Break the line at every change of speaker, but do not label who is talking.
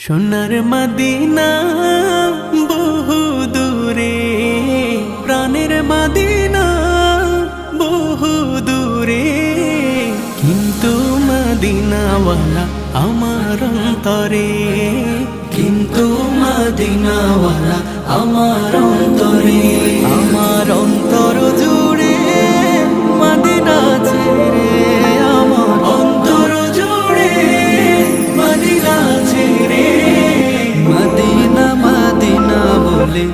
সোনার মদিনা বহু দূরে, প্রাণের মদিনা বহু দূরে, কিন্তু মদিনাওয়ালা আমার অন্তরে, কিন্তু মদিনাওয়ালা আমার অন্তরে, আমার অন্তর জুড়ে মদিনা ছেড়ে, আমার অন্তর জুড়ে মদিনা ছেড়ে, মদিনা মদিনা বলে